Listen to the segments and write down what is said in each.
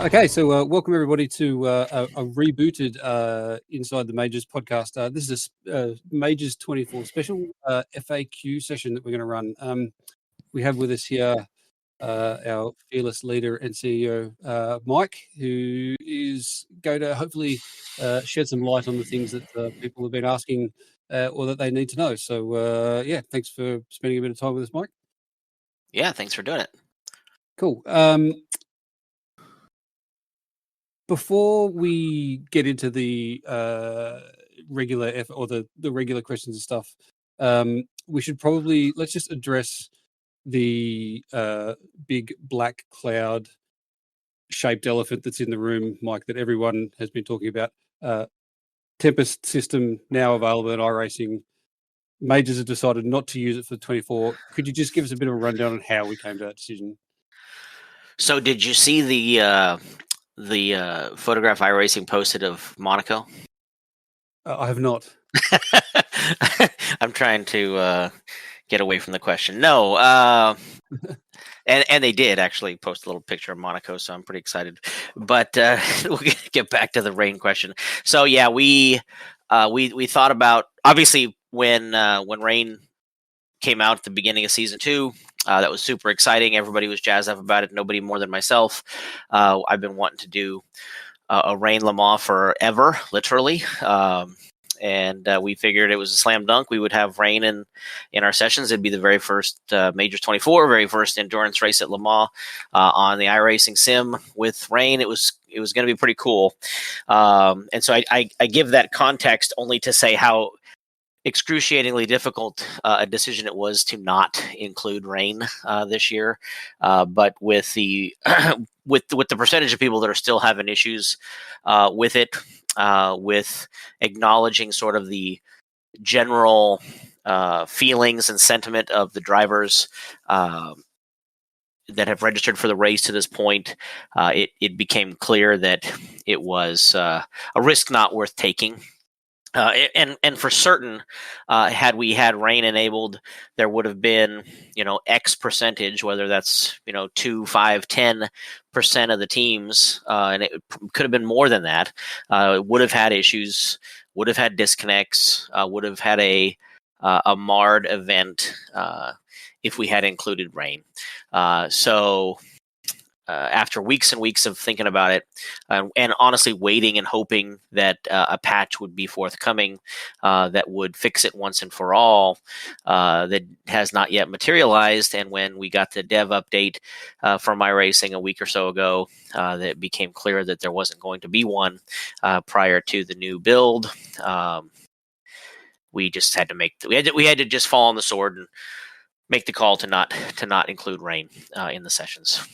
Okay, so welcome everybody to a rebooted Inside the Majors podcast. This is a Majors 24 special FAQ session that we're going to run. We have with us here our fearless leader and CEO, Mike, who is going to hopefully shed some light on the things that people have been asking or that they need to know. So, yeah, thanks for spending a bit of time with us, Mike. Yeah, thanks for doing it. Cool. Before we get into the regular or the regular questions and stuff, we should probably let's just address the big black cloud shaped elephant that's in the room, Mike, that everyone has been talking about. Tempest system now available in iRacing. Majors have decided not to use it for 24. Could you just give us a bit of a rundown on how we came to that decision? So, did you see the photograph iRacing posted of Monaco? I have not. I'm trying to get away from the question. No, and they did actually post a little picture of Monaco, so I'm pretty excited. But we'll get back to the rain question. So yeah, we thought about, obviously, when rain came out at the beginning of season 2. That was super exciting. Everybody was jazzed up about it. Nobody more than myself. I've been wanting to do a rain Le Mans forever, literally. And we figured it was a slam dunk. We would have rain in our sessions. It'd be the very first Majors 24, very first endurance race at Le Mans on the iRacing sim with rain. It was going to be pretty cool. And so I give that context only to say how excruciatingly difficult a decision it was to not include rain this year, but with the with the percentage of people that are still having issues with it, with acknowledging sort of the general feelings and sentiment of the drivers that have registered for the race to this point, it became clear that it was a risk not worth taking. And for certain, had we had rain enabled, there would have been, X percentage, whether that's, 2, 5, 10% of the teams, and it could have been more than that, would have had issues, would have had disconnects, would have had a marred event if we had included rain. So after weeks and weeks of thinking about it, and honestly waiting and hoping that a patch would be forthcoming that would fix it once and for all, that has not yet materialized. And when we got the dev update from iRacing a week or so ago, that it became clear that there wasn't going to be one prior to the new build. We just had to we had to just fall on the sword and make the call to not include rain in the sessions.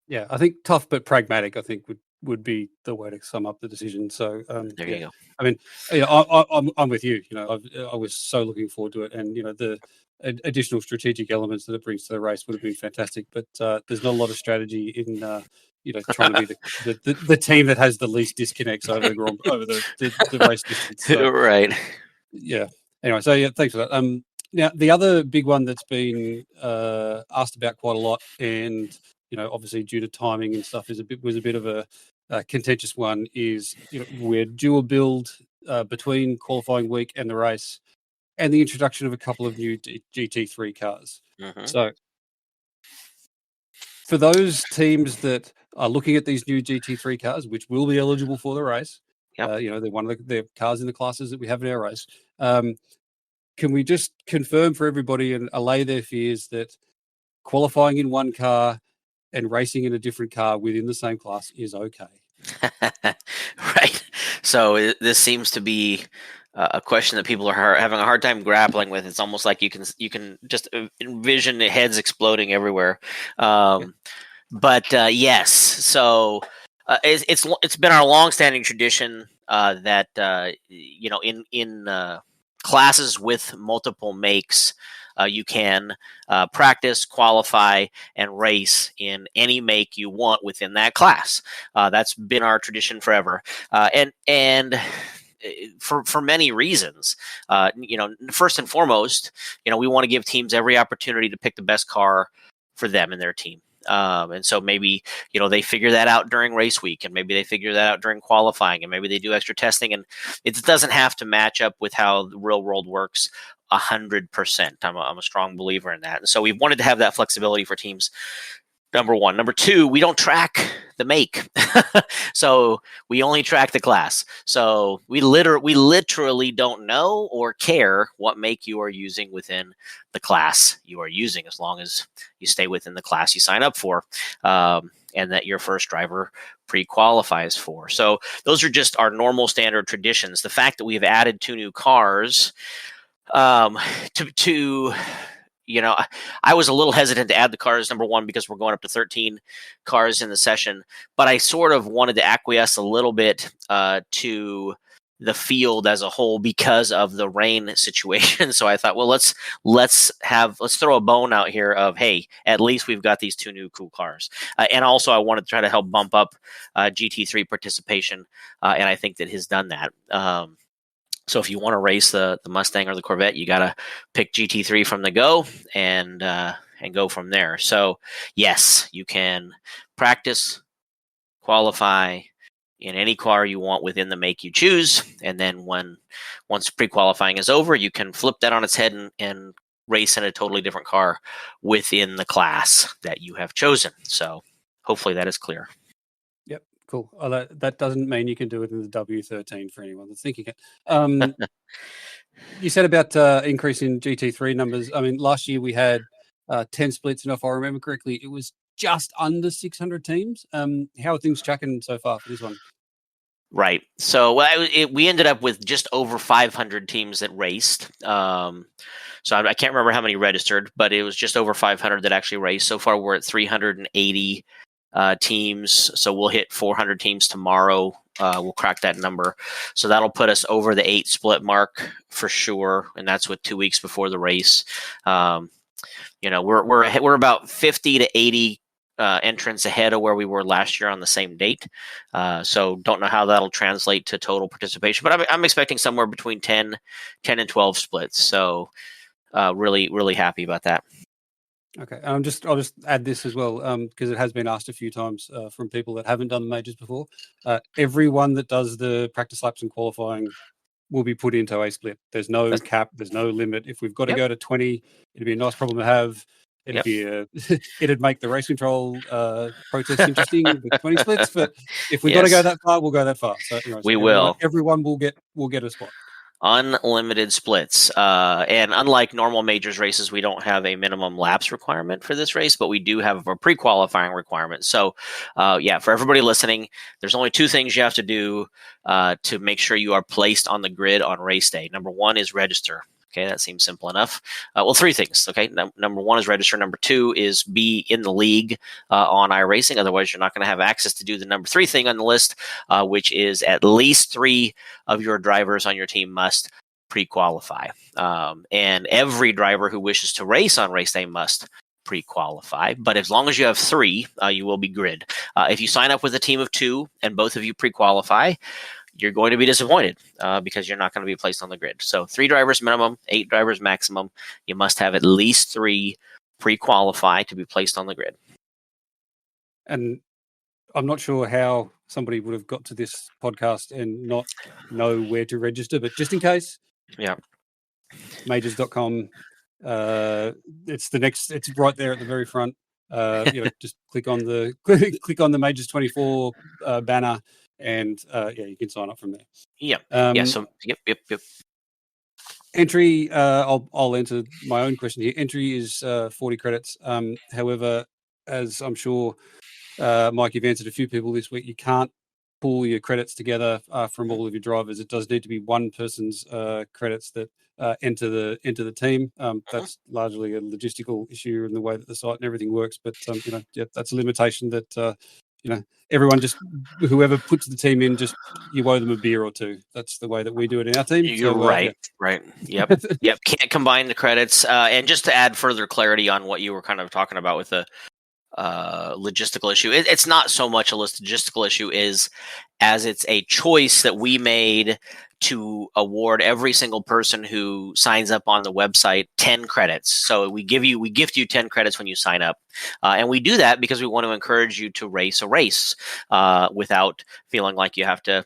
Yeah, I think tough but pragmatic, I think would be the way to sum up the decision. So there you go. I mean, I'm with you. I was so looking forward to it, and the additional strategic elements that it brings to the race would have been fantastic. But there's not a lot of strategy in trying to be the team that has the least disconnects over the race distance. So, right. Yeah. Anyway, so yeah, thanks for that. Now the other big one that's been asked about quite a lot, and obviously due to timing and stuff, was a bit of a contentious one. Is we're due a build between qualifying week and the race, and the introduction of a couple of new GT3 cars. Mm-hmm. So for those teams that are looking at these new GT3 cars, which will be eligible for the race, yep. They're one of the cars in the classes that we have in our race. Can we just confirm for everybody and allay their fears that qualifying in one car and racing in a different car within the same class is okay? Right. So this seems to be a question that people are having a hard time grappling with. It's almost like you can just envision the heads exploding everywhere. But yes, so it's been our longstanding tradition that in classes with multiple makes, you can practice, qualify, and race in any make you want within that class. That's been our tradition forever, and for many reasons. First and foremost, we want to give teams every opportunity to pick the best car for them and their team. And so maybe, they figure that out during race week, and maybe they figure that out during qualifying, and maybe they do extra testing, and it doesn't have to match up with how the real world works 100%. I'm a strong believer in that. And so we wanted to have that flexibility for teams. Number one. Number two, we don't track the make. So we only track the class. So we literally don't know or care what make you are using within the class you are using, as long as you stay within the class you sign up for, and that your first driver pre-qualifies for. So those are just our normal standard traditions. The fact that we've added 2 new cars to I was a little hesitant to add the cars, number one, because we're going up to 13 cars in the session, but I sort of wanted to acquiesce a little bit to the field as a whole because of the rain situation. So I thought, well, let's throw a bone out here of, hey, at least we've got these 2 new cool cars. And also I wanted to try to help bump up GT3 participation. And I think that has done that. So if you want to race the Mustang or the Corvette, you got to pick GT3 from the go and go from there. So yes, you can practice, qualify in any car you want within the make you choose, and then once pre-qualifying is over, you can flip that on its head and race in a totally different car within the class that you have chosen. So hopefully that is clear. Cool. Oh, that doesn't mean you can do it in the W13 for anyone that's thinking it. You said about increase in GT3 numbers. I mean, last year we had 10 splits, and if I remember correctly, it was just under 600 teams. How are things tracking so far for this one? Right. So we ended up with just over 500 teams that raced. So I can't remember how many registered, but it was just over 500 that actually raced. So far, we're at 380 teams. So we'll hit 400 teams tomorrow. We'll crack that number. So that'll put us over the 8 split mark for sure. And that's with 2 weeks before the race. We're about 50 to 80 entrants ahead of where we were last year on the same date. So don't know how that'll translate to total participation, but I'm expecting somewhere between 10 and 12 splits. So really, really happy about that. Okay, I'll just add this as well, because it has been asked a few times from people that haven't done the majors before. Everyone that does the practice laps and qualifying will be put into a split. There's no cap, there's no limit. If we've got to go to 20, it'd be a nice problem to have. It'd be it'd make the race control process interesting with 20 splits. But if we've got to go that far, we'll go that far. So we will. Everyone will get a spot. Unlimited splits. And unlike normal majors races, we don't have a minimum laps requirement for this race, but we do have a pre-qualifying requirement. So, for everybody listening, there's only 2 things you have to do to make sure you are placed on the grid on race day. Number 1 is register. Okay, that seems simple enough. 3 things. Okay, number 1 is register. Number 2 is be in the league on iRacing. Otherwise, you're not going to have access to do the number 3 thing on the list, which is at least 3 of your drivers on your team must pre-qualify. And every driver who wishes to race on race day must pre-qualify. But as long as you have 3, you will be grid. If you sign up with a team of 2 and both of you pre-qualify, you're going to be disappointed because you're not going to be placed on the grid. So 3 drivers minimum, 8 drivers maximum. You must have at least 3 pre-qualify to be placed on the grid. And I'm not sure how somebody would have got to this podcast and not know where to register, but just in case, majors.com. It's right there at the very front. Just click on the Majors 24 banner, and you can sign up from there. Yep. Entry, I'll answer my own question here. Entry is 40 credits. However, as I'm sure Mike, you've answered a few people this week, you can't pull your credits together from all of your drivers. It does need to be one person's credits that enter the team. That's largely a logistical issue in the way that the site and everything works. But that's a limitation that everyone, just whoever puts the team in, just you owe them a beer or 2. That's the way that we do it in our team. You're right. Yep. Can't combine the credits. And just to add further clarity on what you were kind of talking about with the logistical issue, it's not so much a logistical issue as it's a choice that we made to award every single person who signs up on the website 10 credits. So we gift you 10 credits when you sign up. And we do that because we want to encourage you to race a race without feeling like you have to,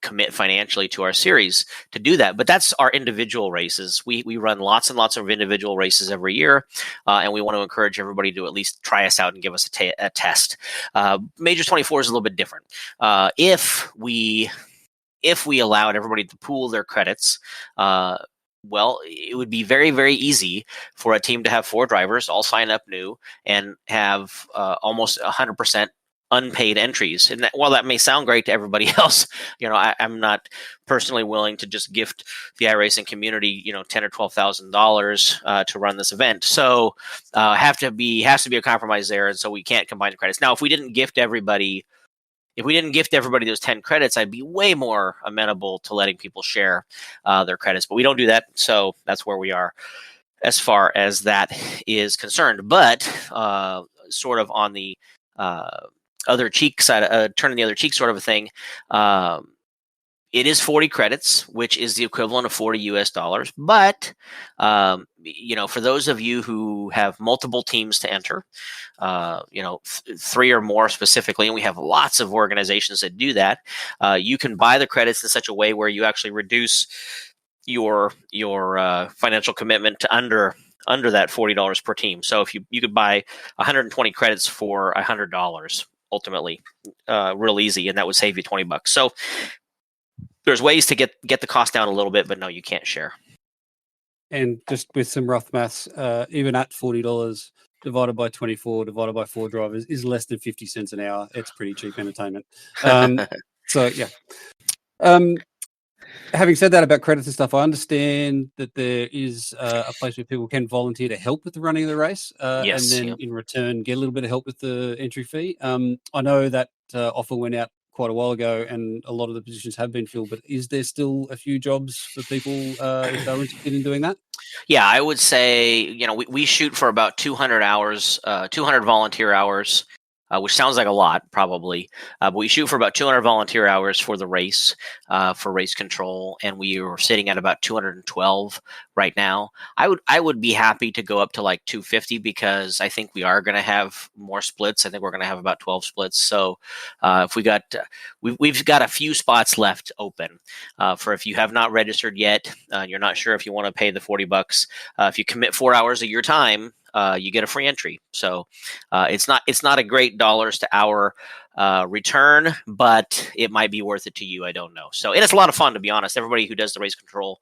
commit financially to our series to do that. But that's our individual races. We run lots and lots of individual races every year, and we want to encourage everybody to at least try us out and give us a test. Majors 24 is a little bit different. If we allowed everybody to pool their credits, well, it would be very, very easy for a team to have 4 drivers all sign up new and have almost 100% unpaid entries. And while that may sound great to everybody else, I'm not personally willing to just gift the iRacing community, $10,000 or $12,000 to run this event. So has to be a compromise there, and so we can't combine the credits. Now, if we didn't gift everybody those 10 credits, I'd be way more amenable to letting people share their credits. But we don't do that, so that's where we are as far as that is concerned. But sort of on the other cheek side, turning the other cheek sort of a thing, it is 40 credits, which is the equivalent of $40 US. But, for those of you who have multiple teams to enter, 3 or more specifically, and we have lots of organizations that do that, you can buy the credits in such a way where you actually reduce your financial commitment to under that $40 per team. So if you could buy 120 credits for $100 ultimately, real easy, and that would save you $20. So there's ways to get the cost down a little bit, but no, you can't share. And just with some rough maths, even at $40 divided by 24 divided by 4 drivers is less than 50 cents an hour. It's pretty cheap entertainment. So yeah. Having said that about credits and stuff, I understand that there is a place where people can volunteer to help with the running of the race, Yes, and then in return get a little bit of help with the entry fee. I know that offer went out quite a while ago, and a lot of the positions have been filled. But is there still a few jobs for people if they're interested in doing that? Yeah, I would say we shoot for about 200 hours, 200 volunteer hours. Which sounds like a lot, probably, but we shoot for about 200 volunteer hours for the race, for race control, and we are sitting at about 212 right now. I would be happy to go up to like 250 because I think we are going to have more splits. I think we're going to have about 12 splits. So if we've got a few spots left open for if you have not registered yet, you're not sure if you want to pay the $40. If you commit 4 hours of your time, you get a free entry. So it's not a great dollars to hour return, but it might be worth it to you. I don't know. So it's a lot of fun, to be honest. Everybody who does the race control,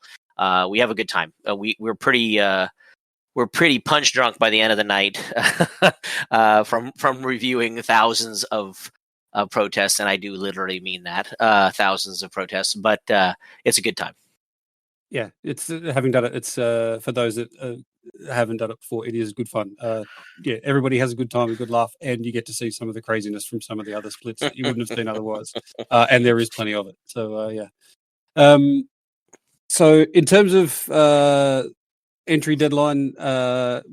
we have a good time. We're pretty punch drunk by the end of the night from reviewing thousands of protests, and I do literally mean that, thousands of protests. But it's a good time. Yeah, it's having done it. It's for those that haven't done it before. It is good fun. Yeah, everybody has a good time, a good laugh, and you get to see some of the craziness from some of the other splits that you wouldn't have seen otherwise. And there is plenty of it. So yeah. So in terms of entry deadline,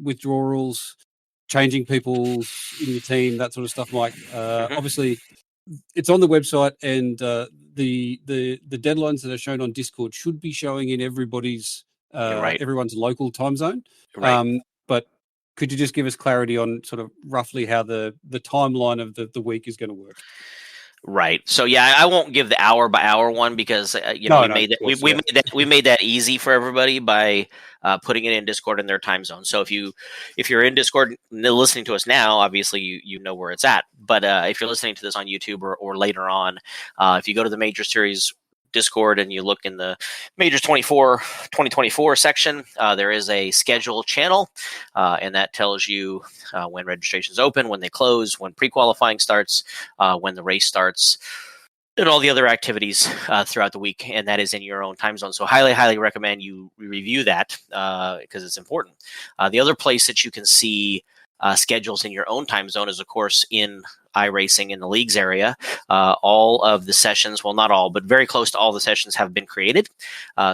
withdrawals, changing people's in your team, that sort of stuff, Mike. Obviously, it's on the website, and the deadlines that are shown on Discord should be showing in everybody's everyone's local time zone. Right. But could you just give us clarity on sort of roughly how the timeline of the week is going to work? Right. So yeah, I won't give the hour by hour one because we made that easy for everybody by putting it in Discord in their time zone. So if you're in Discord listening to us now, obviously you know where it's at. But if you're listening to this on YouTube or later on, if you go to the Major Series Discord and you look in the Majors 2024 section, there is a schedule channel, and that tells you when registrations open, when they close, when pre-qualifying starts, when the race starts, and all the other activities throughout the week, and that is in your own time zone. So highly recommend you review that because it's important. The other place that you can see schedules in your own time zone is, of course, in iRacing in the leagues area. All of the sessions, well, not all, but very close to all the sessions have been created.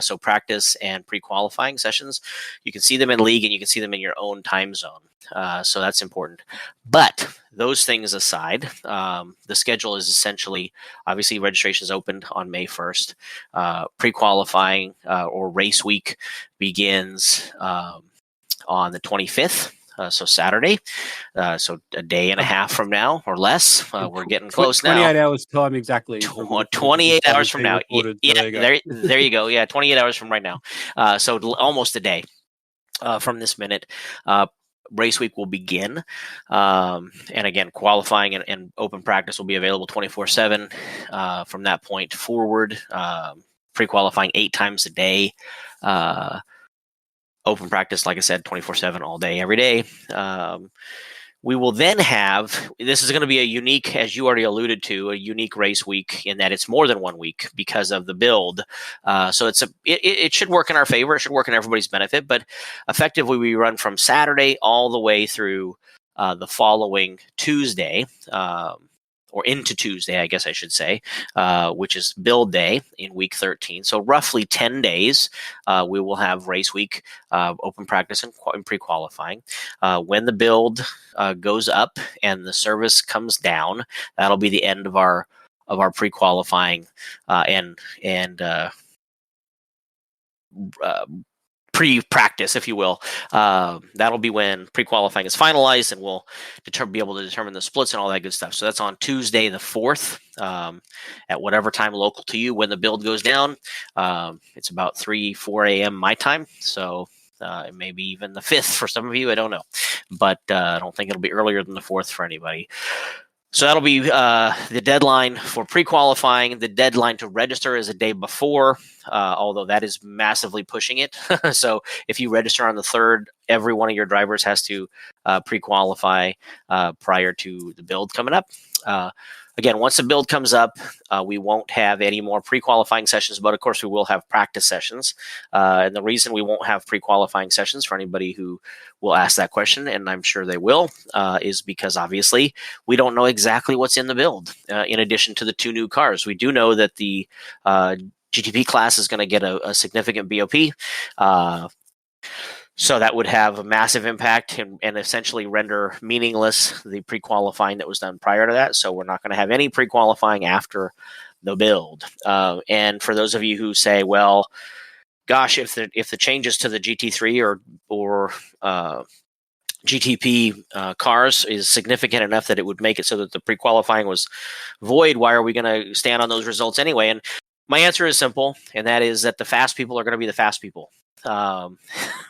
So practice and pre-qualifying sessions, you can see them in league and you can see them in your own time zone. So that's important. But those things aside, the schedule is essentially, obviously, registration is opened on May 1st. Pre-qualifying or race week begins on the 25th. So Saturday, so a day and a half from now or less. We're getting close 28 now. hours time exactly. 28 hours from now. Recorded, Yeah, so there you go. Yeah, 28 hours from right now. So almost a day from this minute. Race week will begin. And again, qualifying and open practice will be available 24/7 from that point forward. Pre-qualifying 8 times a day. Open practice, like I said, 24/7 all day, every day. We will then have, this is going to be a unique, as you already alluded to, a unique race week in that it's more than 1 week because of the build. So it should work in our favor. It should work in everybody's benefit. But effectively, we run from Saturday all the way through the following Tuesday, or into Tuesday, I guess I should say, which is build day in week 13. So roughly 10 days, we will have race week, open practice, and pre-qualifying. When the build goes up and the service comes down, that'll be the end of our pre-qualifying and pre-practice, if you will. That'll be when pre-qualifying is finalized, and we'll be able to determine the splits and all that good stuff. So that's on Tuesday the 4th, at whatever time local to you when the build goes down. It's about 4 a.m. my time, so it may be even the 5th for some of you. I don't know, but I don't think it'll be earlier than the 4th for anybody. So that'll be the deadline for pre-qualifying. The deadline to register is a day before, although that is massively pushing it. So if you register on the 3rd, every one of your drivers has to pre-qualify prior to the build coming up. Again, once the build comes up, we won't have any more pre-qualifying sessions, but of course we will have practice sessions. And the reason we won't have pre-qualifying sessions, for anybody who will ask that question, and I'm sure they will, is because obviously we don't know exactly what's in the build. In addition to the 2 new cars, we do know that the GTP class is going to get a significant BOP. So that would have a massive impact and essentially render meaningless the pre-qualifying that was done prior to that. So we're not going to have any pre-qualifying after the build. And for those of you who say, well, gosh, if the changes to the GT3 or GTP cars is significant enough that it would make it so that the pre-qualifying was void, why are we going to stand on those results anyway? And my answer is simple, and that is that the fast people are going to be the fast people.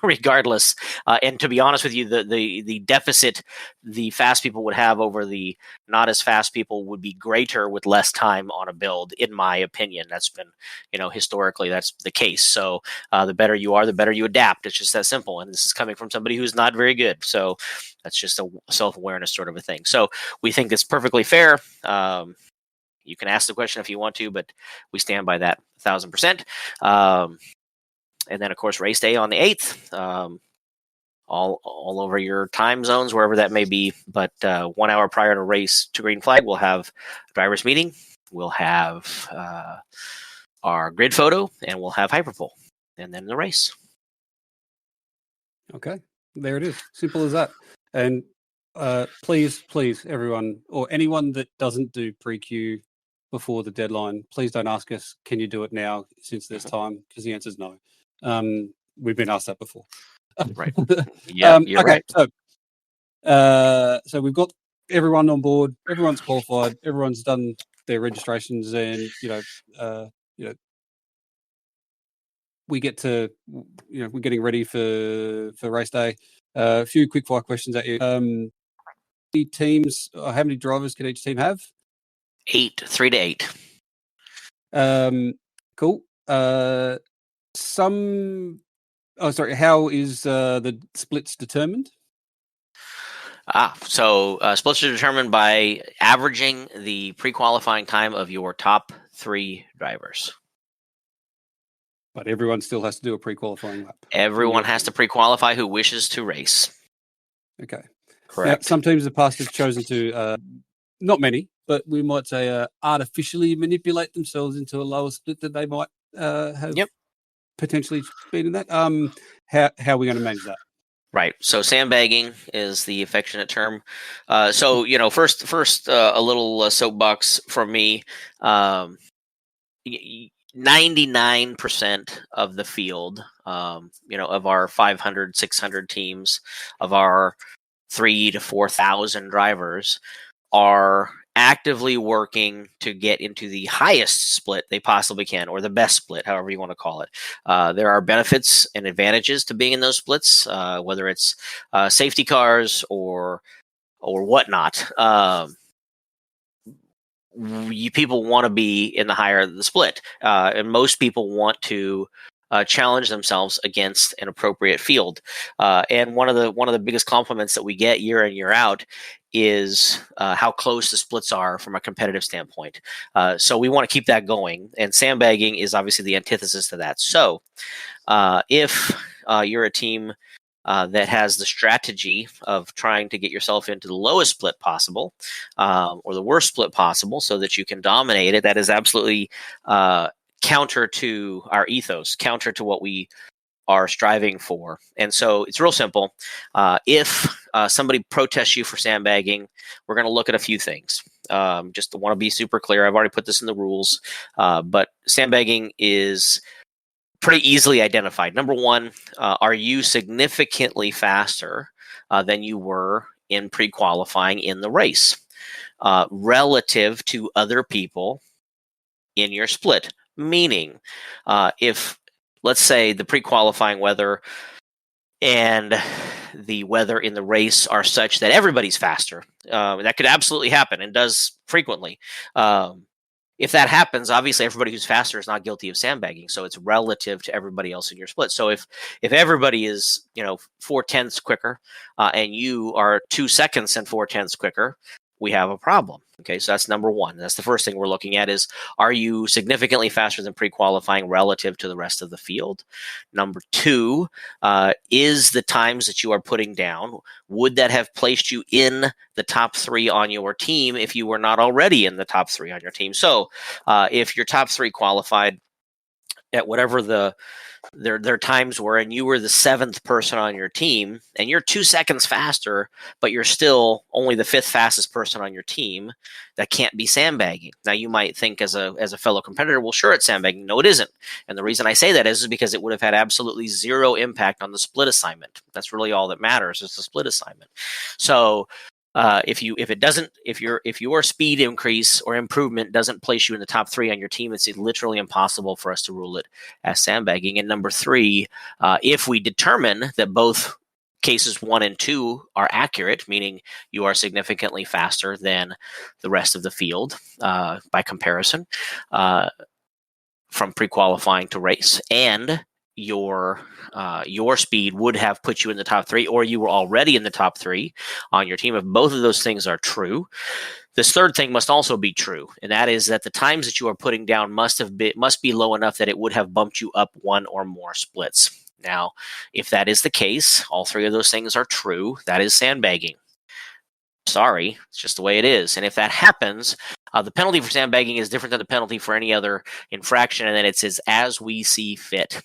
Regardless, and to be honest with you, the deficit the fast people would have over the not as fast people would be greater with less time on a build, in my opinion. That's been, historically that's the case. So the better you are, the better you adapt. It's just that simple. And this is coming from somebody who's not very good. So that's just a self-awareness sort of a thing. So we think it's perfectly fair. You can ask the question if you want to, but we stand by that 1,000%. And then, of course, race day on the 8th, all over your time zones, wherever that may be. But 1 hour prior to race to green flag, we'll have a driver's meeting. We'll have our grid photo, and we'll have hyperpole, and then the race. Okay, there it is. Simple as that. And please, everyone, or anyone that doesn't do pre-queue before the deadline, please don't ask us, can you do it now since there's time? Because the answer is no. We've been asked that before. Right. Yeah, you're okay, right. So we've got everyone on board. Everyone's qualified. Everyone's done their registrations, and we get to we're getting ready for race day. A few quick fire questions at you. Teams, how many drivers can each team have? 8, 3 to 8. Cool. How is the splits determined? So splits are determined by averaging the pre-qualifying time of your top 3 drivers. But everyone still has to do a pre-qualifying lap. Everyone has to pre-qualify who wishes to race. Okay. Correct. Now, some teams in the past have chosen to, not many, but we might say artificially manipulate themselves into a lower split that they might have potentially been in that. How are we going to manage that? Right. So sandbagging is the affectionate term. So first, a little soapbox from me. 99% of the field, of our 500, 600 teams, of our 3 to 4,000 drivers, are actively working to get into the highest split they possibly can, or the best split, however you want to call it. There are benefits and advantages to being in those splits, whether it's safety cars or whatnot. People want to be in the higher the split, and most people want to challenge themselves against an appropriate field. And one of the biggest compliments that we get year in year out is how close the splits are from a competitive standpoint. So we want to keep that going, and sandbagging is obviously the antithesis to that. So if you're a team that has the strategy of trying to get yourself into the lowest split possible, or the worst split possible, so that you can dominate it, that is absolutely counter to our ethos, counter to what we are striving for. And so it's real simple. If somebody protests you for sandbagging, we're going to look at a few things. Just want to be super clear. I've already put this in the rules, but sandbagging is pretty easily identified. Number one, are you significantly faster than you were in pre-qualifying in the race relative to other people in your split? Meaning, if, let's say, the pre-qualifying weather and the weather in the race are such that everybody's faster, that could absolutely happen and does frequently. If that happens, obviously everybody who's faster is not guilty of sandbagging, so it's relative to everybody else in your split. So if everybody is 4/10 quicker and you are 2 seconds and 4/10 quicker, we have a problem. Okay, so that's number one. That's the first thing we're looking at is, are you significantly faster than pre-qualifying relative to the rest of the field? Number two, is the times that you are putting down, would that have placed you in the top 3 on your team if you were not already in the top 3 on your team? So if your top 3 qualified at whatever their times were, and you were the 7th person on your team, and you're 2 seconds faster, but you're still only the 5th fastest person on your team, that can't be sandbagging. Now, you might think as a fellow competitor, well, sure, it's sandbagging. No, it isn't. And the reason I say that is because it would have had absolutely zero impact on the split assignment. That's really all that matters, is the split assignment. So if your speed increase or improvement doesn't place you in the top 3 on your team, it's literally impossible for us to rule it as sandbagging. And number 3, if we determine that both cases 1 and 2 are accurate, meaning you are significantly faster than the rest of the field by comparison, from pre-qualifying to race, and your speed would have put you in the top 3, or you were already in the top 3 on your team. If both of those things are true, this third thing must also be true, and that is that the times that you are putting down must be low enough that it would have bumped you up 1 or more splits. Now, if that is the case, all 3 of those things are true, that is sandbagging. Sorry, it's just the way it is. And if that happens, the penalty for sandbagging is different than the penalty for any other infraction, and then it says as we see fit.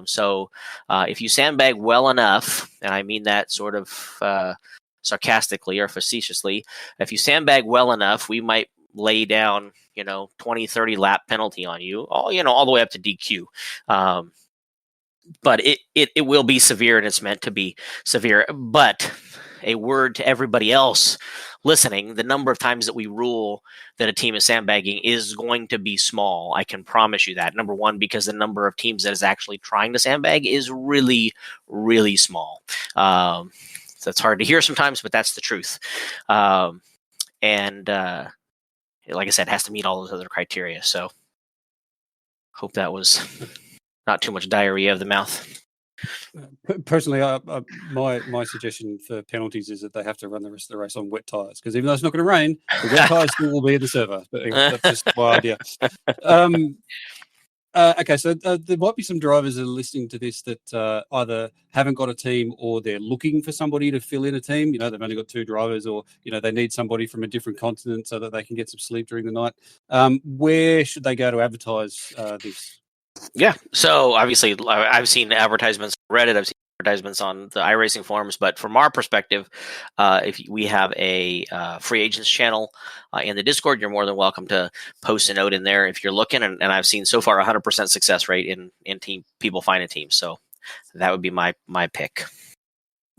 So if you sandbag well enough, and I mean that sort of sarcastically or facetiously, if you sandbag well enough, we might lay down 20, 30 lap penalty on you, all the way up to DQ. But it will be severe, and it's meant to be severe. But a word to everybody else listening, the number of times that we rule that a team is sandbagging is going to be small. I can promise you that. Number one, because the number of teams that is actually trying to sandbag is really, really small. So it's hard to hear sometimes, but that's the truth. And like I said, it has to meet all those other criteria. So hope that was not too much diarrhea of the mouth. Personally, my suggestion for penalties is that they have to run the rest of the race on wet tyres, because even though it's not going to rain, the wet tyres still will be in the server. But anyway, that's just my idea. Okay, so there might be some drivers that are listening to this that either haven't got a team or they're looking for somebody to fill in a team. They've only got 2 drivers, or they need somebody from a different continent so that they can get some sleep during the night. Where should they go to advertise this? Yeah. So obviously, I've seen advertisements on Reddit. I've seen advertisements on the iRacing forums. But from our perspective, if we have a free agents channel in the Discord, you're more than welcome to post a note in there if you're looking. And I've seen so far 100% success rate in team people finding teams. So that would be my pick.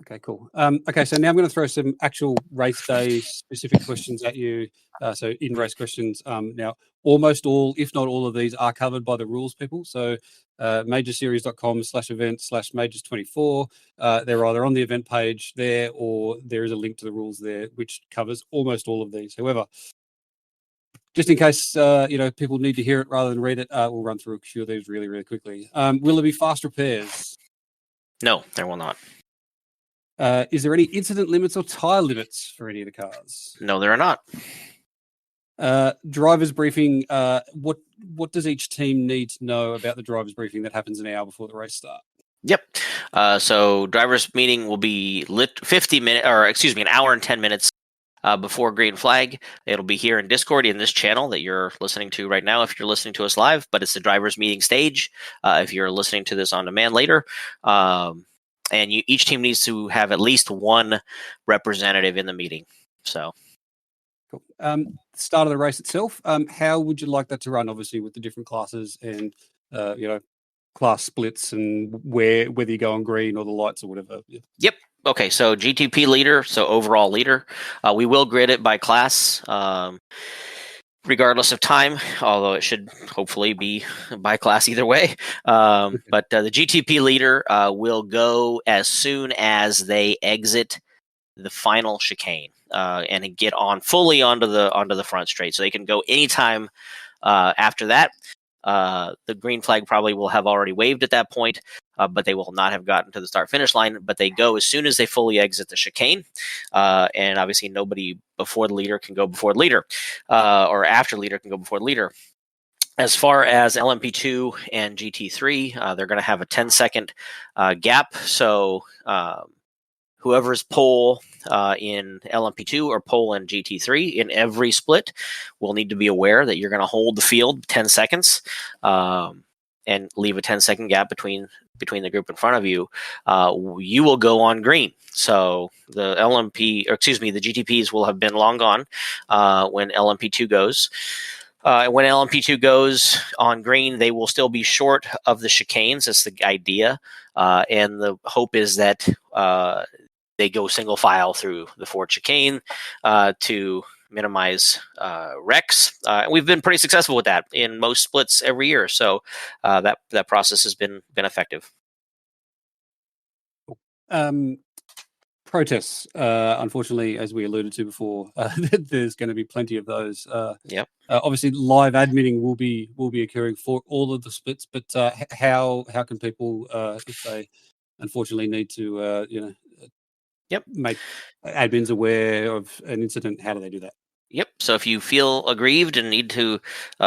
Okay, cool. Okay, so now I'm going to throw some actual race day specific questions at you. So in race questions. Now, almost all, if not all of these, are covered by the rules people. So majorseries.com/event/majors24. They're either on the event page there, or there is a link to the rules there, which covers almost all of these. However, just in case people need to hear it rather than read it, we'll run through a few of these really, really quickly. Will there be fast repairs? No, there will not. Is there any incident limits or tire limits for any of the cars? No, there are not. Drivers briefing. What does each team need to know about the drivers briefing that happens an hour before the race start? Yep. So drivers meeting will be lit 50 minutes, or excuse me, an hour and 10 minutes before green flag. It'll be here in Discord in this channel that you're listening to right now if you're listening to us live, but it's the drivers meeting stage if you're listening to this on demand later. And each team needs to have at least one representative in the meeting. So, cool. Start of the race itself. How would you like that to run? Obviously, with the different classes and class splits and whether you go on green or the lights or whatever. Yeah. Yep. Okay. So GTP leader. So overall leader. We will grid it by class. Regardless of time, although it should hopefully be by class either way. But the GTP leader will go as soon as they exit the final chicane and get on fully onto the front straight. So they can go anytime after that. The green flag probably will have already waved at that point, but they will not have gotten to the start-finish line. But they go as soon as they fully exit the chicane. And obviously nobody before the leader can go before the leader, or after leader can go before the leader. As far as LMP2 and GT3, they're going to have a 10-second gap. So whoever's pole in LMP2 or pole in GT3 in every split will need to be aware that you're going to hold the field 10 seconds and leave a 10-second gap between the group in front of you. You will go on green. So the GTPs will have been long gone when LMP2 goes. When LMP2 goes on green, they will still be short of the chicanes. That's the idea. And the hope is that they go single file through the Ford chicane to minimize wrecks. We've been pretty successful with that in most splits every year. So that process has been effective. Protests, unfortunately, as we alluded to before, there's going to be plenty of those. Yep. Obviously, live admitting will be occurring for all of the splits. But how can people, if they unfortunately need to, make admins aware of an incident, how do they do that? Yep. So if you feel aggrieved and need to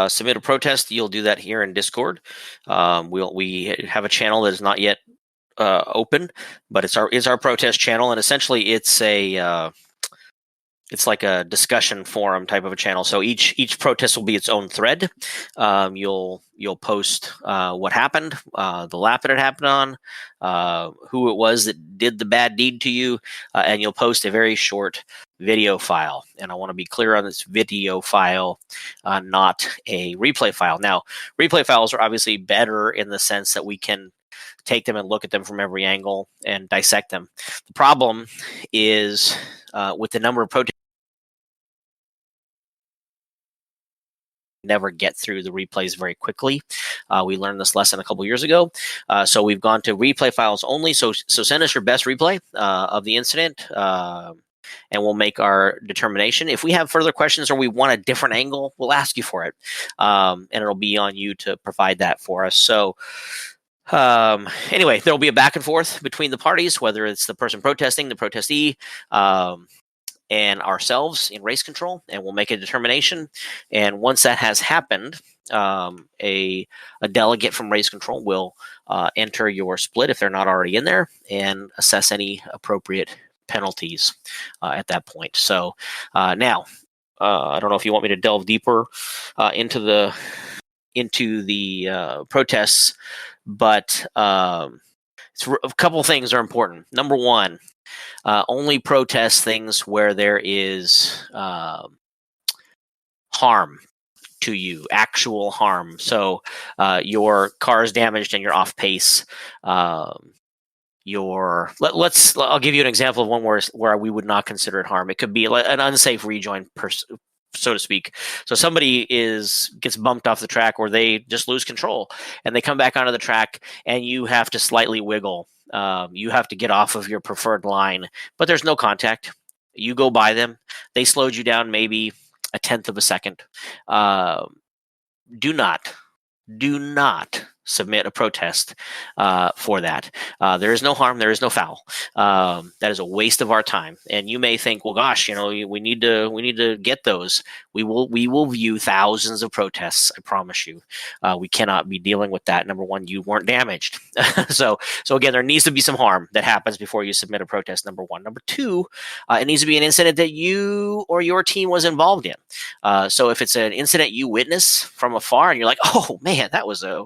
submit a protest, you'll do that here in Discord. We have a channel that is not yet open, but it's our protest channel, and essentially it's like a discussion forum type of a channel. So each protest will be its own thread. You'll post what happened, the lap that it happened on, who it was that did the bad deed to you, and you'll post a very short video file. And I want to be clear on this: video file, not a replay file. Now, replay files are obviously better in the sense that we can take them and look at them from every angle and dissect them. The problem is with the number of protests, never get through the replays very quickly. We learned this lesson a couple years ago. So we've gone to replay files only. So send us your best replay of the incident, and we'll make our determination. If we have further questions or we want a different angle, we'll ask you for it. And it'll be on you to provide that for us. So anyway, there'll be a back and forth between the parties, whether it's the person protesting, the protestee, and ourselves in race control, and we'll make a determination. And once that has happened, a delegate from race control will enter your split if they're not already in there, and assess any appropriate penalties at that point. So now, I don't know if you want me to delve deeper into the protests, but a couple things are important. Number one, only protest things where there is harm to you, actual harm. So your car is damaged and you're off pace. I'll give you an example of one where we would not consider it harm. It could be an unsafe rejoin, so to speak. So somebody gets bumped off the track, or they just lose control and they come back onto the track, and you have to slightly wiggle. You have to get off of your preferred line, but there's no contact. You go by them. They slowed you down maybe a tenth of a second. Do not submit a protest for that. There is no harm. There is no foul. That is a waste of our time. And you may think, well, gosh, we need to get those. We will view thousands of protests. I promise you. We cannot be dealing with that. Number one, you weren't damaged. So again, there needs to be some harm that happens before you submit a protest. Number one. Number two, it needs to be an incident that you or your team was involved in. So if it's an incident you witness from afar and you're like, oh man, that was a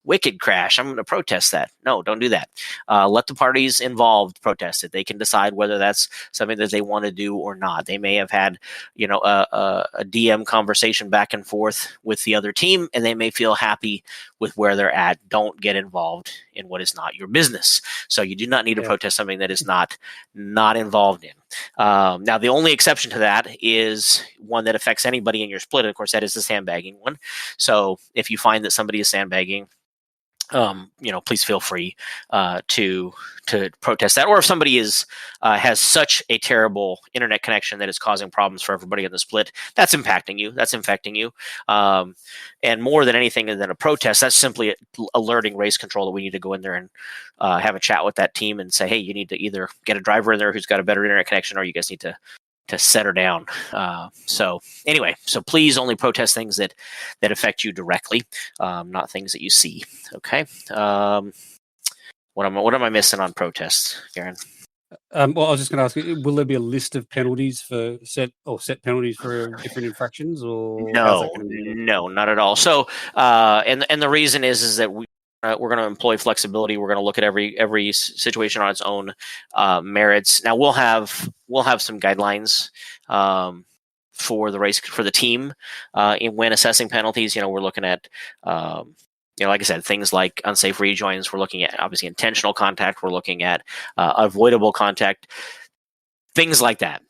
wicked crash, I'm going to protest that. No, don't do that. Let the parties involved protest it. They can decide whether that's something that they want to do or not. They may have had, a DM conversation back and forth with the other team, and they may feel happy with where they're at. Don't get involved in what is not your business. So you do not need to protest something that is not involved in. Now, the only exception to that is one that affects anybody in your split. And of course, that is the sandbagging one. So if you find that somebody is sandbagging, please feel free to protest that. Or if somebody has such a terrible internet connection that is causing problems for everybody in the split, that's impacting you. That's infecting you. And more than anything than a protest, that's simply alerting race control that we need to go in there and have a chat with that team and say, hey, you need to either get a driver in there who's got a better internet connection, or you guys need to set her down. So please only protest things that affect you directly, not things that you see. Okay. What am I missing on protests, Garren? Well, I was just going to ask you, will there be a list of penalties for set penalties for different infractions, or how's that going to be? No, not at all. So, and the reason is that we're going to employ flexibility. We're going to look at every situation on its own merits. Now we'll have some guidelines for the team when assessing penalties. We're looking at like I said, things like unsafe rejoins. We're looking at obviously intentional contact. We're looking at avoidable contact, things like that.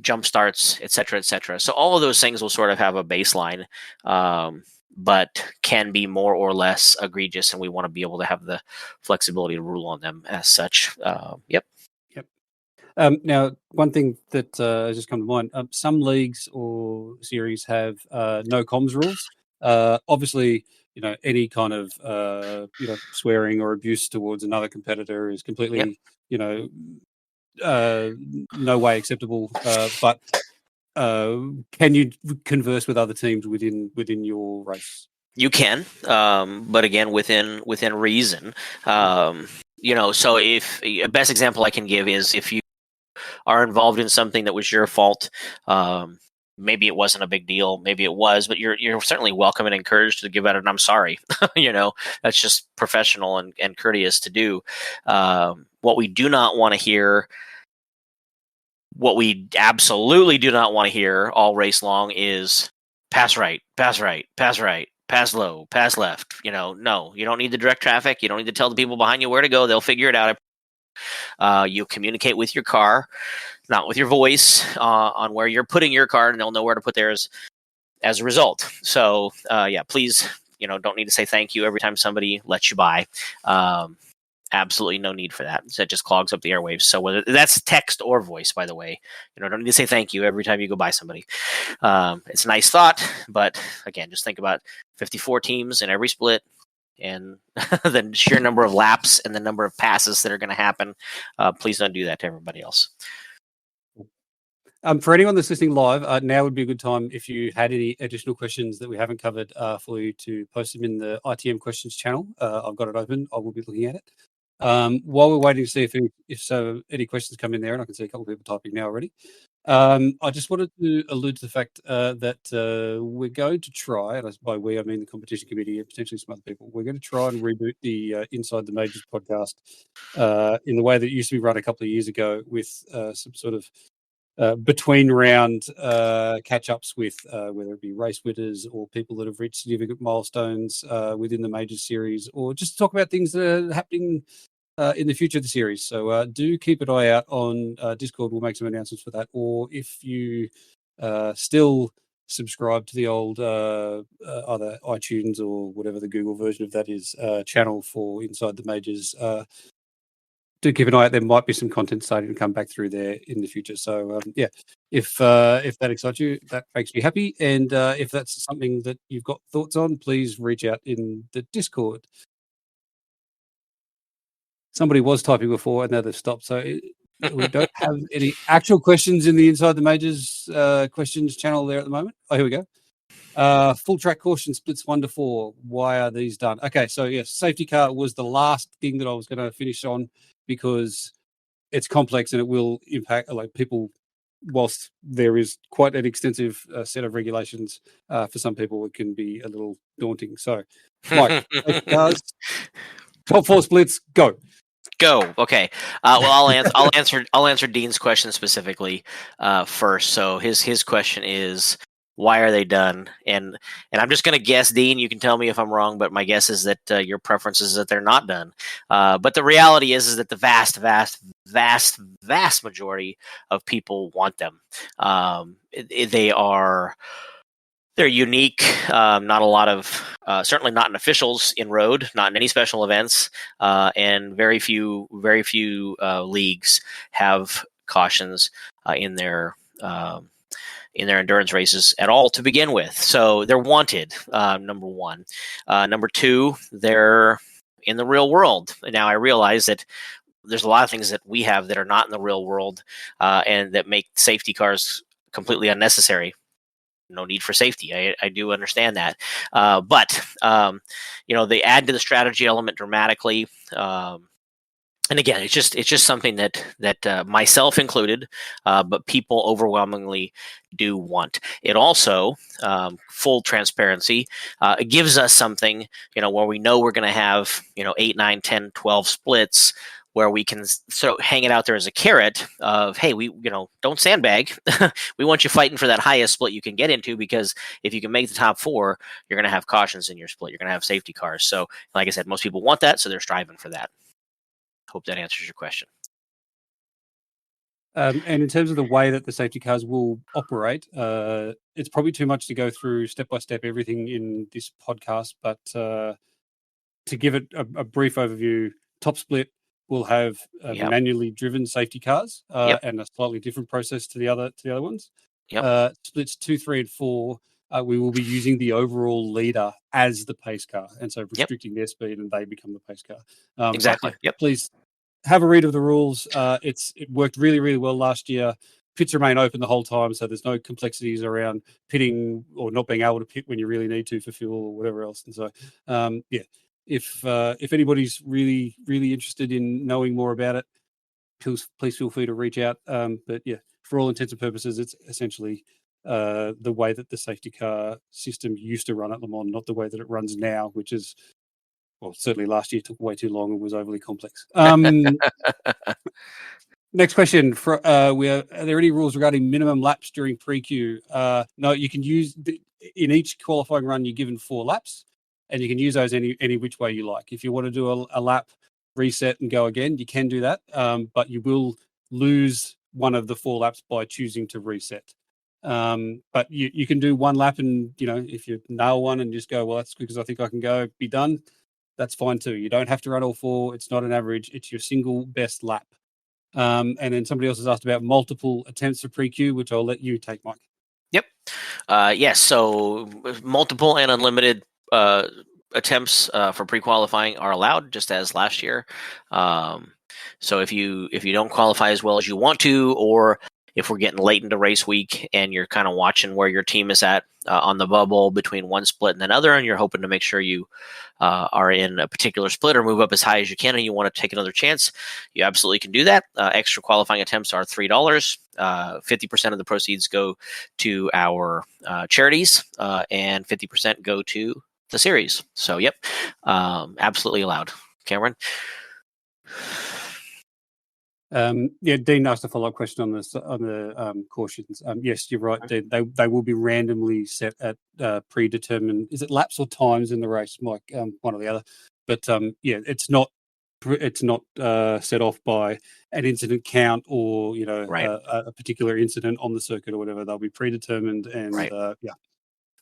Jump starts, et cetera, et cetera. So all of those things will sort of have a baseline, but can be more or less egregious, and we want to be able to have the flexibility to rule on them as such. Yep. Now, one thing that has just come to mind: some leagues or series have no comms rules. Obviously, any kind of swearing or abuse towards another competitor is completely no way acceptable. But can you converse with other teams within your race? You can, but again, within reason. So if a best example I can give is if you are involved in something that was your fault, maybe it wasn't a big deal, maybe it was, but you're certainly welcome and encouraged to give out an I'm sorry. That's just professional and courteous to do. What we do not want to hear, what we absolutely do not want to hear all race long is pass right, pass right, pass right, pass low, pass left. No, you don't need to direct traffic. You don't need to tell the people behind you where to go. They'll figure it out. You communicate with your car, not with your voice, on where you're putting your car, and they'll know where to put theirs as a result. So, please, don't need to say thank you every time somebody lets you by. Absolutely no need for that. So it just clogs up the airwaves. So whether that's text or voice, by the way, don't need to say thank you every time you go by somebody. It's a nice thought, but again, just think about 54 teams in every split, and the sheer number of laps and the number of passes that are going to happen. Please don't do that to everybody else. For anyone that's listening live, now would be a good time if you had any additional questions that we haven't covered for you to post them in the ITM questions channel. I've got it open. I will be looking at it. While we're waiting to see if any questions come in there, and I can see a couple of people typing now already. I just wanted to allude to the fact that we're going to try, and by we I mean the competition committee and potentially some other people, we're going to try and reboot the Inside the Majors podcast in the way that it used to be run a couple of years ago with some sort of between round catch ups with whether it be race winners or people that have reached significant milestones within the major series, or just talk about things that are happening in the future of the series. So do keep an eye out on Discord. We'll make some announcements for that. Or if you still subscribe to the old either iTunes or whatever the Google version of that is channel for Inside the Majors, do keep an eye out. There might be some content starting to come back through there in the future. So yeah, if that excites you, that makes me happy. And if that's something that you've got thoughts on, please reach out in the Discord. Somebody was typing before and now they've stopped. So we don't have any actual questions in the Inside the Majors questions channel there at the moment. Oh, here we go. Full track caution splits 1 to 4. Why are these done? Okay, so yes, safety car was the last thing that I was going to finish on because it's complex and it will impact like people. Whilst there is quite an extensive set of regulations, for some people it can be a little daunting. So, Mike, safety cars, top 4 splits, go. Go. Okay. Well, I'll answer Dean's question specifically first. So his question is, why are they done? And I'm just going to guess, Dean. You can tell me if I'm wrong, but my guess is that your preference is that they're not done. But the reality is that the vast majority of people want them. They're unique. Not a lot of, certainly not in officials in road, not in any special events, and very few leagues have cautions in their endurance races at all to begin with. So they're wanted. Number one. Number two, they're in the real world. Now I realize that there's a lot of things that we have that are not in the real world, and that make safety cars completely unnecessary. No need for safety. I do understand that, but they add to the strategy element dramatically. And again, it's just something that myself included, but people overwhelmingly do want. It also, full transparency, it gives us something, where we know we're going to have 8, 9, 10, 12 splits, where we can sort of hang it out there as a carrot of, hey, we don't sandbag. We want you fighting for that highest split you can get into, because if you can make the top 4, you're going to have cautions in your split. You're going to have safety cars. So, like I said, most people want that, so they're striving for that. Hope that answers your question. And in terms of the way that the safety cars will operate, it's probably too much to go through step by step everything in this podcast. But to give it a brief overview, top split will have manually driven safety cars and a slightly different process to the other ones. Splits 2, 3, and 4, we will be using the overall leader as the pace car, and so restricting their speed, and they become the pace car. Exactly. Please have a read of the rules. It worked really, really well last year. Pits remain open the whole time, so there's no complexities around pitting or not being able to pit when you really need to for fuel or whatever else. And so, if anybody's really, really interested in knowing more about it, please feel free to reach out. But yeah, for all intents and purposes, it's essentially the way that the safety car system used to run at Le Mans, not the way that it runs now, which is, well, certainly last year took way too long and was overly complex. Next question. Are there any rules regarding minimum laps during pre-queue? No, you can use in each qualifying run. You're given 4 laps, and you can use those any which way you like. If you want to do a lap, reset, and go again, you can do that. But you will lose one of the 4 laps by choosing to reset. But you can do 1 lap, and if you nail one and just go, well, that's because I think I can go, be done. That's fine too. You don't have to run all 4. It's not an average. It's your single best lap. And then somebody else has asked about multiple attempts for pre-queue, which I'll let you take, Mike. Yep. Yes. So multiple and unlimited attempts for pre-qualifying are allowed, just as last year. So if you don't qualify as well as you want to, or if we're getting late into race week and you're kind of watching where your team is at on the bubble between one split and another, and you're hoping to make sure you are in a particular split or move up as high as you can, and you want to take another chance, you absolutely can do that. Extra qualifying attempts are $3. 50% of the proceeds go to our charities, and 50% go to the series. So, yep, absolutely allowed. Cameron? Dean asked a follow-up question on the cautions. Yes, you're right, Dean. They will be randomly set at predetermined. Is it laps or times in the race, Mike? One or the other. But it's not set off by an incident count or Right. a particular incident on the circuit or whatever. They'll be predetermined, and Right. yeah,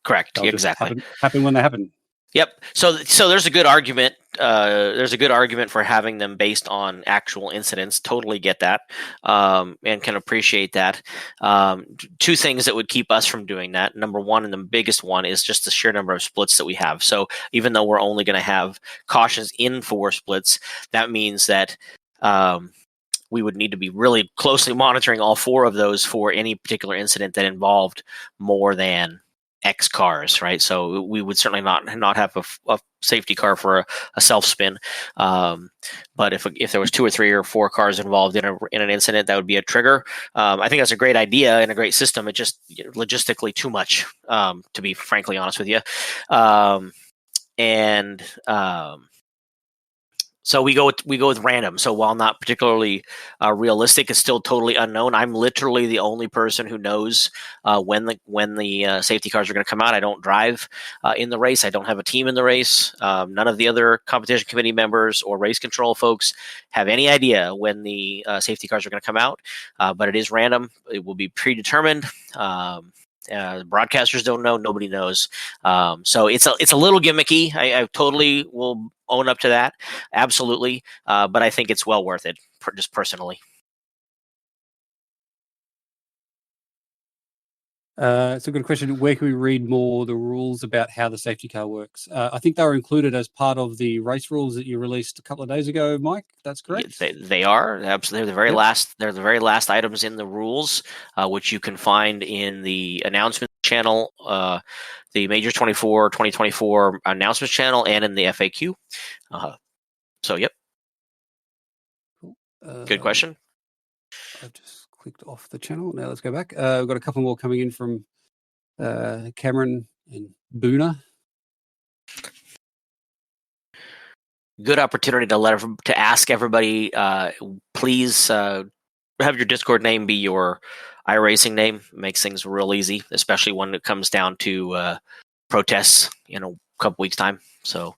Correct. they'll Exactly. just happen when they happen. Yep. So there's a good argument. There's a good argument for having them based on actual incidents. Totally get that, and can appreciate that. Two things that would keep us from doing that. Number one, and the biggest one, is just the sheer number of splits that we have. So even though we're only going to have cautions in 4 splits, that means that we would need to be really closely monitoring all 4 of those for any particular incident that involved more than X cars, right? So we would certainly not have a safety car for a self spin, but if there was 2 or 3 or 4 cars involved in an incident, that would be a trigger. I think that's a great idea and a great system. It just logistically too much, to be frankly honest with you, so we go with random. So while not particularly realistic, it's still totally unknown. I'm literally the only person who knows when the safety cars are going to come out. I don't drive in the race. I don't have a team in the race. None of the other competition committee members or race control folks have any idea when the safety cars are going to come out. But it is random. It will be predetermined. Broadcasters don't know. Nobody knows. So it's a little gimmicky. I totally will own up to that. Absolutely. But I think it's well worth it, just personally. It's a good question. Where can we read more the rules about how the safety car works? I think they were included as part of the race rules that you released a couple of days ago, Mike. That's correct. They are absolutely. They're the very last items in the rules, which you can find in the announcement channel, the Majors 24 2024 announcements channel, and in the FAQ. So, yep. Cool. Good question. I've just clicked off the channel. Now let's go back. We've got a couple more coming in from Cameron and Boona. Good opportunity to ask everybody. Please have your Discord name be your iRacing name. It makes things real easy, especially when it comes down to protests in a couple weeks' time. So.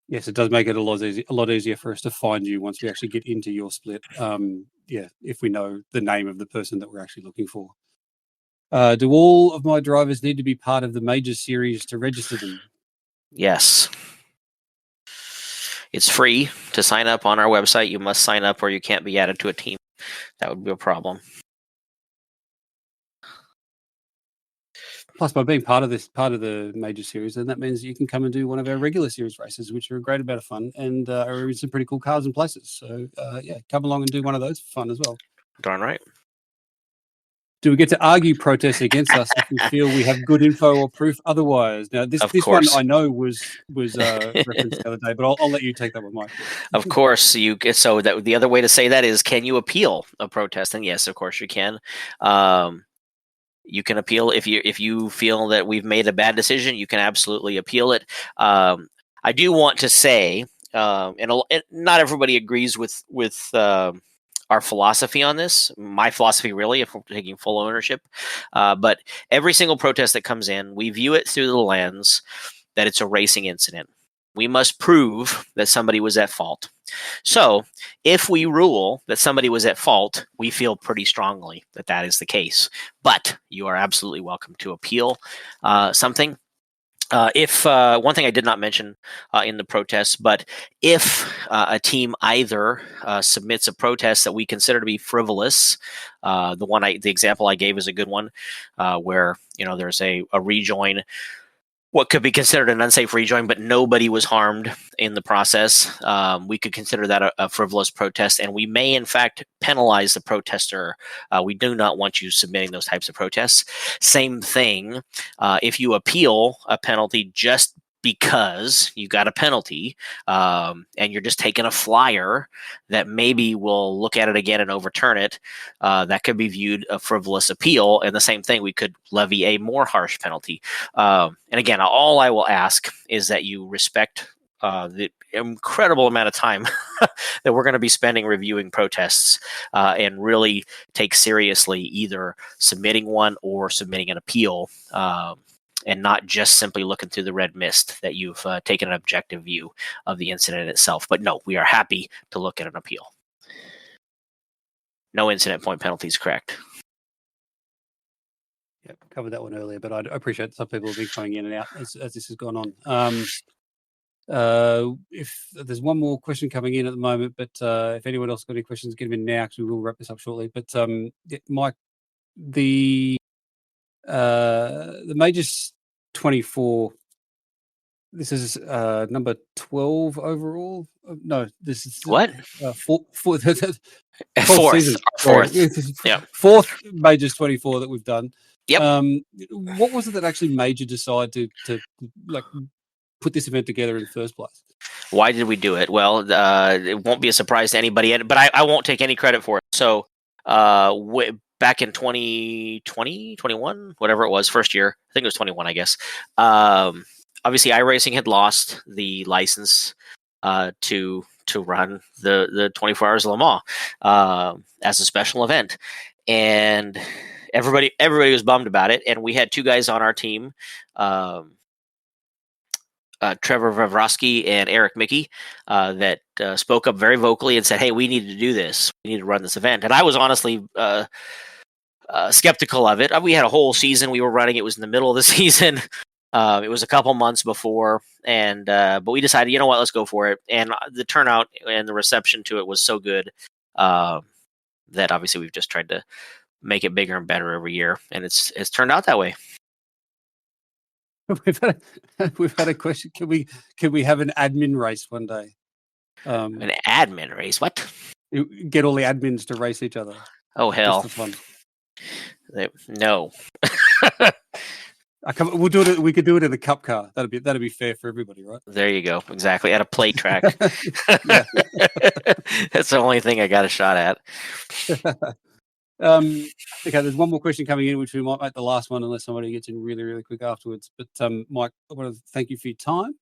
Yes, it does make it a lot easier for us to find you once we actually get into your split. If we know the name of the person that we're actually looking for. Do all of my drivers need to be part of the major series to register them? Yes. It's free to sign up on our website. You must sign up or you can't be added to a team. That would be a problem. Plus, by being part of the major series, then that means you can come and do one of our regular series races, which are a great amount of fun and are in some pretty cool cars and places. So, come along and do one of those for fun as well. Darn right. Do we get to argue protests against us if we feel we have good info or proof otherwise? Now, this one I know was referenced the other day, but I'll let you take that one, Mike. Of course, so that the other way to say that is, can you appeal a protest? And yes, of course you can. You can appeal if you feel that we've made a bad decision. You can absolutely appeal it. I do want to say, and not everybody agrees with our philosophy on this. My philosophy, really, if we're taking full ownership, but every single protest that comes in, we view it through the lens that it's a racing incident. We must prove that somebody was at fault. So if we rule that somebody was at fault, we feel pretty strongly that that is the case. But you are absolutely welcome to appeal something. If one thing I did not mention in the protests, but if a team either submits a protest that we consider to be frivolous, the example I gave is a good one, where there's a rejoin, what could be considered an unsafe rejoin, but nobody was harmed, in the process, we could consider that a frivolous protest, and we may in fact penalize the protester. We do not want you submitting those types of protests. Same thing, if you appeal a penalty just because you got a penalty, and you're just taking a flyer that maybe will look at it again and overturn it, that could be viewed a frivolous appeal. And the same thing, we could levy a more harsh penalty. And again, all I will ask is that you respect the incredible amount of time that we're going to be spending reviewing protests, and really take seriously either submitting one or submitting an appeal, and not just simply looking through the red mist that you've taken an objective view of the incident itself. But no, we are happy to look at an appeal. No incident point penalties, correct? Yeah, covered that one earlier, but I appreciate some people have been coming in and out as this has gone on. If there's one more question coming in at the moment, but if anyone else got any questions, get them in now because we will wrap this up shortly. But Mike, the Majors 24. This is number 12 overall. No, this is What? fourth Fourth. season. Fourth. Yeah. Fourth Majors 24 that we've done. Yep. What was it that actually made you decide to like put this event together in the first place? Why did we do it? Well, it won't be a surprise to anybody, but I won't take any credit for it. So back in 2020, 21, whatever it was, first year, I think it was 21, I guess. Obviously, iRacing had lost the license to run the 24 Hours of Le Mans as a special event, and everybody was bummed about it. And we had two guys on our team, Trevor Vavrosky and Eric Mickey, that spoke up very vocally and said, "Hey, we need to do this. We need to run this event." And I was honestly skeptical of it. We had a whole season we were running. It was in the middle of the season. It was a couple months before, and but we decided, you know what, let's go for it. And the turnout and the reception to it was so good that obviously we've just tried to make it bigger and better every year, and it's turned out that way. We've had a question. Can we have an admin race one day? An admin race? What? Get all the admins to race each other. Oh hell! Just for fun. No. We'll do it. We could do it in a cup car. That'd be fair for everybody, right? There you go. Exactly, at a play track. That's the only thing I got a shot at. Okay, there's one more question coming in, which we might make the last one unless somebody gets in really, really quick afterwards. But Mike, I want to thank you for your time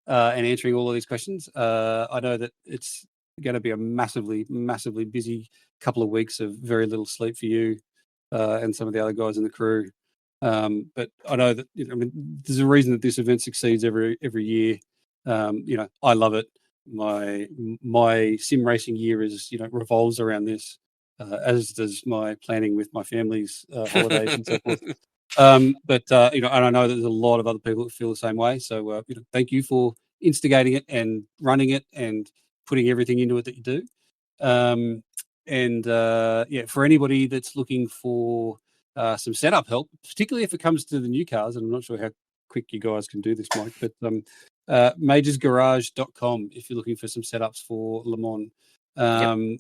and answering all of these questions. I know that it's going to be a massively, massively busy couple of weeks of very little sleep for you and some of the other guys in the crew. But I know that there's a reason that this event succeeds every year. I love it. My sim racing year is revolves around this, as does my planning with my family's holidays and so forth. But and I know that there's a lot of other people that feel the same way. So thank you for instigating it and running it and putting everything into it that you do. For anybody that's looking for some setup help, particularly if it comes to the new cars, and I'm not sure how quick you guys can do this, Mike, but majorsgarage.com if you're looking for some setups for Le Mans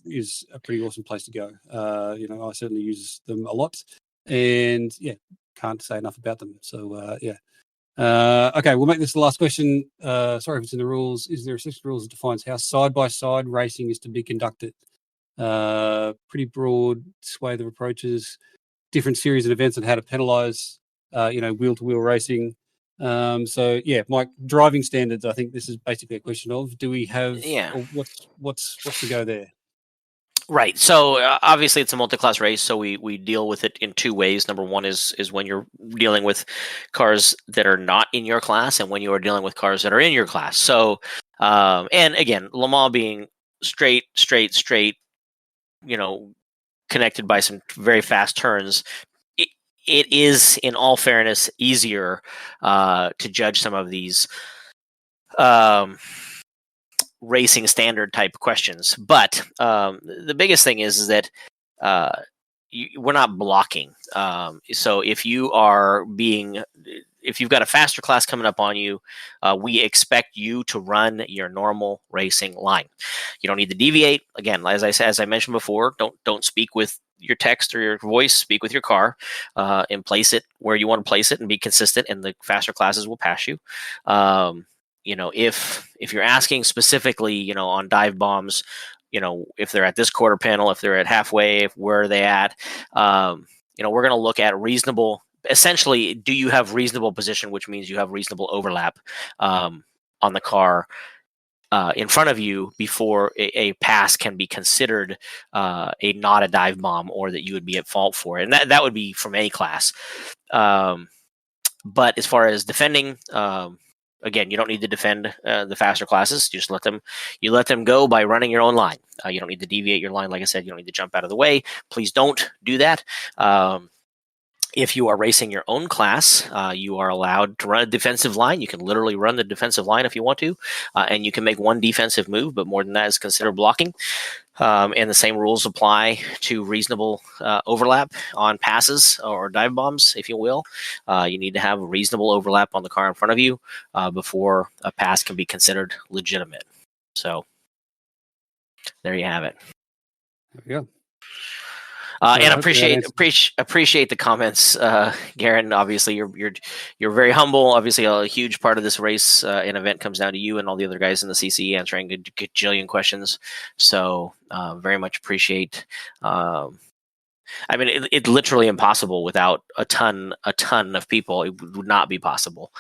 is a pretty awesome place to go. I certainly use them a lot, and can't say enough about them. So okay, we'll make this the last question. Sorry if it's in the rules. Is there a section of rules that defines how side-by-side racing is to be conducted? Pretty broad swathe of approaches, different series of events and how to penalise, wheel-to-wheel racing. Mike, driving standards. I think this is basically a question of: do we have? Or what's the go there? Right. So obviously it's a multi-class race, so we deal with it in two ways. Number one is when you're dealing with cars that are not in your class, and when you are dealing with cars that are in your class. So, and again, Le Mans being straight, connected by some very fast turns, it is, in all fairness, easier to judge some of these racing standard type questions. But the biggest thing is that we're not blocking. So if you are being if you've got a faster class coming up on you, we expect you to run your normal racing line. You don't need to deviate. Again, as I mentioned before, don't speak with your text or your voice. Speak with your car, and place it where you want to place it, and be consistent. And the faster classes will pass you. If you're asking specifically, on dive bombs, if they're at this quarter panel, if they're at halfway, where are they at? We're going to look at reasonable. Essentially, do you have reasonable position, which means you have reasonable overlap on the car in front of you before a pass can be considered not a dive bomb, or that you would be at fault for it. And that would be from A class. But as far as defending, again, you don't need to defend the faster classes. You just let them go by running your own line. You don't need to deviate your line. Like I said, you don't need to jump out of the way. Please don't do that. If you are racing your own class, you are allowed to run a defensive line. You can literally run the defensive line if you want to, and you can make one defensive move, but more than that is considered blocking. And the same rules apply to reasonable overlap on passes or dive bombs, if you will. You need to have a reasonable overlap on the car in front of you before a pass can be considered legitimate. So there you have it. There we go. And appreciate the comments, Garren. Obviously, you're very humble. Obviously, a huge part of this race and event comes down to you and all the other guys in the CC answering a gajillion questions. So very much appreciate. It's literally impossible without a ton of people. It would not be possible.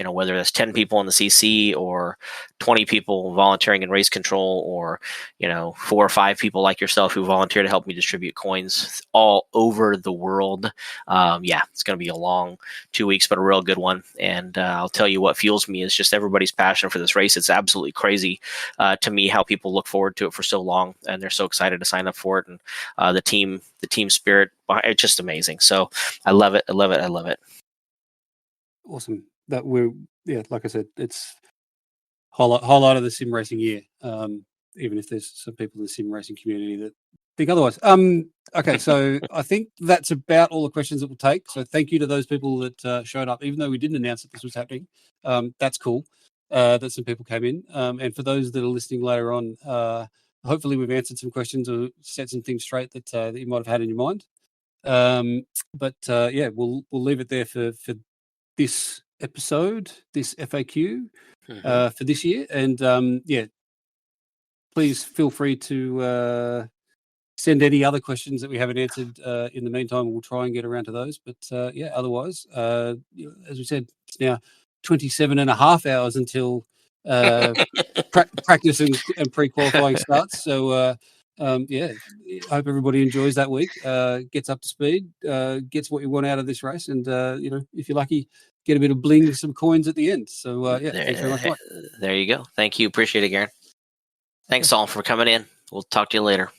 Whether that's 10 people in the CC or 20 people volunteering in race control, or 4 or 5 people like yourself who volunteer to help me distribute coins all over the world. It's going to be a long 2 weeks, but a real good one. And I'll tell you what fuels me is just everybody's passion for this race. It's absolutely crazy to me how people look forward to it for so long, and they're so excited to sign up for it. And the team spirit, it's just amazing. So I love it. I love it. Awesome. Like I said, it's highlight of the sim racing year. Even if there's some people in the sim racing community that think otherwise. Okay, so I think that's about all the questions that we'll take. So thank you to those people that showed up, even though we didn't announce that this was happening. That's cool that some people came in. And for those that are listening later on, hopefully we've answered some questions or set some things straight that you might have had in your mind. We'll leave it there for this episode, this FAQ for this year. And please feel free to send any other questions that we haven't answered in the meantime. We'll try and get around to those. But otherwise, as we said, it's now 27 and a half hours until practice and pre-qualifying starts. So I hope everybody enjoys that week, gets up to speed, gets what you want out of this race, and if you're lucky, get a bit of bling, some coins at the end. So thanks very much, Mike. There you go. Thank you. Appreciate it, Garren. Thanks all for coming in. We'll talk to you later.